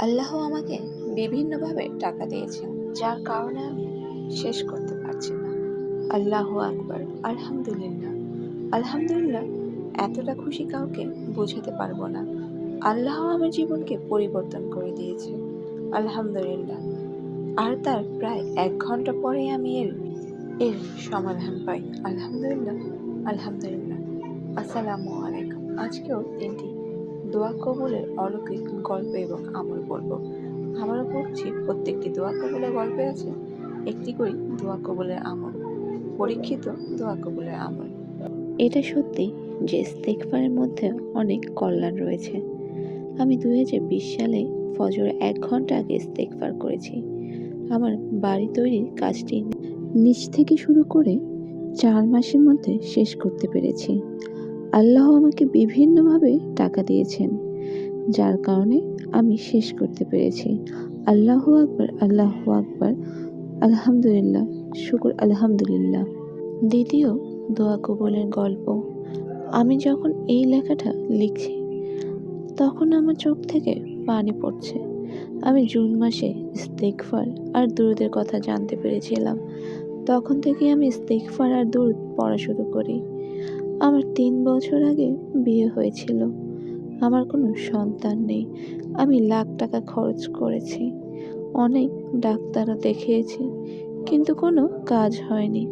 আল্লাহ আমাকে বিভিন্নভাবে টাকা দিয়েছেন, যার কারণে আমি শেষ করতে পারছি না। আল্লাহু আকবার, আলহামদুলিল্লাহ। আলহামদুলিল্লাহ, এতটা খুশি কাউকে বোঝাতে পারবো না। আল্লাহ আমার জীবনকে পরিবর্তন করে দিয়েছে, আলহামদুলিল্লাহ। আর তার প্রায় 1 ঘন্টা পরে আমি এর সমাধান পাই, আলহামদুলিল্লাহ। আলহামদুলিল্লাহ। আসসালামু আলাইকুম। আজকেও 3টি দোয়া কবুলের অলৌকিক গল্প এবং আমল বলবো। আবারও বলছি, প্রত্যেকটি দোয়া কবুলের গল্পে আছে একটি করে দোয়া কবুলের আমল, পরীক্ষিত দোয়া কবুলের আমল। এটা সত্যি যে ইস্তেগফারের মধ্যে অনেক কল্যাণ রয়েছে। আমি 2020 সালে ফজরের 1 ঘন্টা আগে ইস্তেগফার করেছি। আমার বাড়ি তৈরির কাজটি নিচ থেকে শুরু করে 4 মাসের মধ্যে শেষ করতে পেরেছি। আল্লাহ আমাকে বিভিন্নভাবে টাকা দিয়েছেন, যার কারণে আমি শেষ করতে পেরেছি। আল্লাহু আকবার, আল্লাহু আকবার, আলহামদুলিল্লাহ, শুকর আলহামদুলিল্লাহ। দ্বিতীয় দোয়া কবুলের গল্প। আমি যখন এই লেখাটা লিখছি, তখন আমার চোখ থেকে পানি পড়ছে। আমি জুন মাসে ইস্তেগফার আর দুরূদের কথা জানতে পেরেছিলাম। তখন থেকে আমি ইস্তেগফার আর দুরূদ পড়া শুরু করি। আমার 3 বছর আগে বিয়ে হয়েছিল। আমার কোনো সন্তান নেই। আমি লাখ টাকা খরচ করেছি। অনেক ডাক্তারও দেখিয়েছি, কিন্তু কোনো কাজ হয়নি।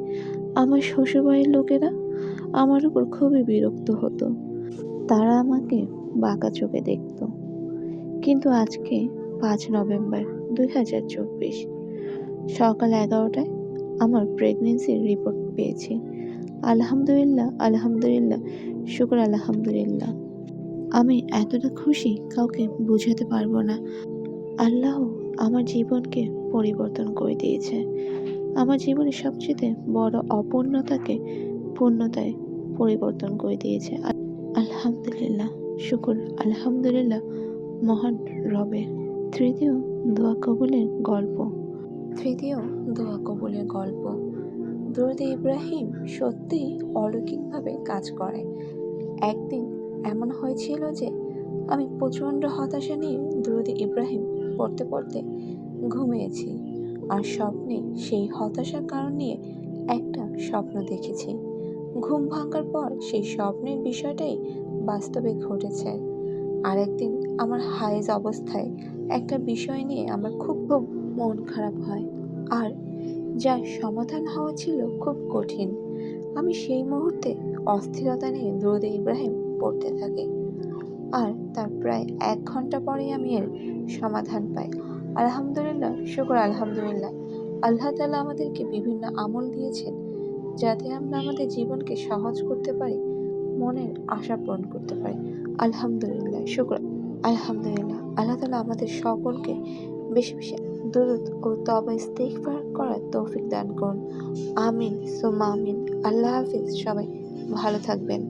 আমার শ্বশুরবাড়ির লোকেরা আমার উপর খুবই বিরক্ত হতো। তারা আমাকে বাঁকা চোখে দেখত। কিন্তু আজকে 5 নভেম্বর 2024 সকাল 11টায় আমার প্রেগনেন্সির রিপোর্ট পেয়েছি। আলহামদুলিল্লাহ, আলহামদুলিল্লাহ, শুকর আলহামদুলিল্লাহ। আমি এতটা খুশি কাউকে বোঝাতে পারবো না। আল্লাহ আমার জীবনকে পরিবর্তন করে দিয়েছে। আমার জীবনের সবচেয়ে বড় অপূর্ণতাকে পূর্ণতায় পরিবর্তন করে দিয়েছে। আলহামদুলিল্লাহ, শুকর আলহামদুলিল্লাহ মহান রবের। তৃতীয় দোয়া কবুলের গল্প। দরুদ ইব্রাহিম সত্যিই অলৌকিকভাবে কাজ করে। একদিন এমন হয়েছিল যে আমি প্রচণ্ড হতাশা নিয়ে দরুদ ইব্রাহিম পড়তে পড়তে ঘুমিয়েছি, আর স্বপ্নে সেই হতাশার কারণ নিয়ে একটা স্বপ্ন দেখেছি। ঘুম ভাঙার পর সেই স্বপ্নের বিষয়টাই বাস্তবে ঘটেছে। আর একদিন আমার হায়েজ অবস্থায় একটা বিষয় নিয়ে আমার খুব খুব মন খারাপ হয়, আর যার সমাধান হওয়া ছিল খুব কঠিন। আমি সেই মুহূর্তে অস্থিরতা নিয়ে দরুদ ইব্রাহিম পড়তে থাকি, আর তার প্রায় 1 ঘন্টা পরেই আমি এর সমাধান পাই। আলহামদুলিল্লাহ, শুকর আলহামদুলিল্লাহ। আল্লাহ তাআলা আমাদেরকে বিভিন্ন আমল দিয়েছেন, যাতে আমরা আমাদের জীবনকে সহজ করতে পারি, মনের আশা পূরণ করতে পারি। আলহামদুলিল্লাহ, শুকর আলহামদুলিল্লাহ। আল্লাহ তাআলা আমাদের সকলকে বেশি বেশি দরুদ ও তওবা ইস্তেগফার করার তৌফিক দান করুন। আমিন সুম্মা আমিন। আল্লাহ হাফিজ। সবাই ভালো থাকবেন।